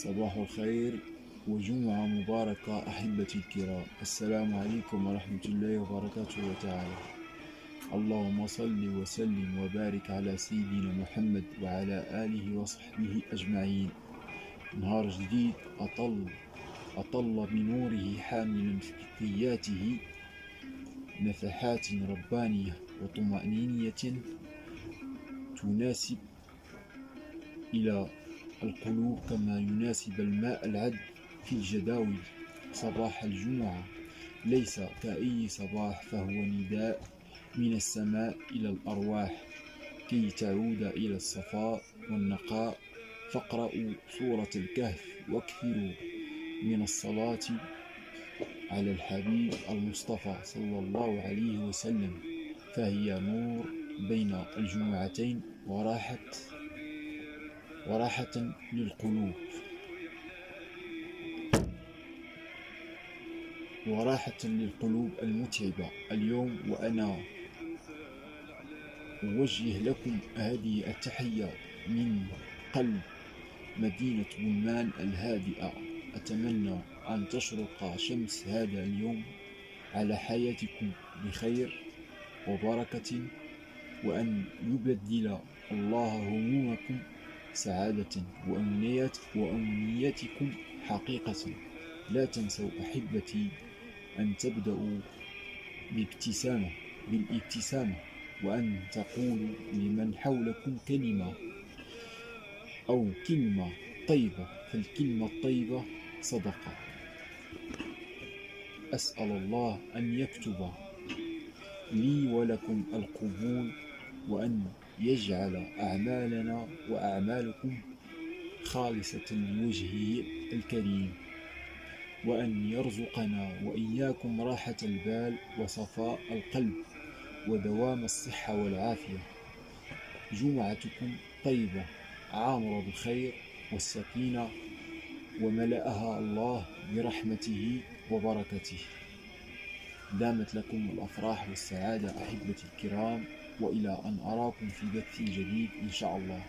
صباح الخير وجمعة مباركة أحبتي الكرام. السلام عليكم ورحمة الله وبركاته تعالى. اللهم صل وسلم وبارك على سيدنا محمد وعلى آله وصحبه أجمعين. نهار جديد أطل بنوره حاملا في فتياته نفحات ربانية وطمأنينية تناسب إلى القلوب كما يناسب الماء العذب في الجداول. صباح الجمعة ليس كأي صباح، فهو نداء من السماء إلى الأرواح كي تعود إلى الصفاء والنقاء. فاقرأوا سورة الكهف واكثروا من الصلاة على الحبيب المصطفى صلى الله عليه وسلم، فهي نور بين الجمعتين وراحة للقلوب المتعبة اليوم. وأنا أوجه لكم هذه التحية من قلب مدينة بنمان الهادئة. أتمنى أن تشرق شمس هذا اليوم على حياتكم بخير وبركة، وأن يبدل الله همومكم سعادة وأمنياتكم حقيقة. لا تنسوا أحبتي أن تبدأوا بالابتسامة، وأن تقولوا لمن حولكم كلمة طيبة، فالكلمة الطيبة صدقة. أسأل الله أن يكتب لي ولكم القبول، وأن يجعل أعمالنا وأعمالكم خالصة لوجهه الكريم، وأن يرزقنا وإياكم راحة البال وصفاء القلب ودوام الصحة والعافية. جمعتكم طيبة، عامرة بالخير والسكينة، وملأها الله برحمته وبركته. دامت لكم الأفراح والسعادة أحبتي الكرام، وإلى أن أراكم في بث جديد إن شاء الله.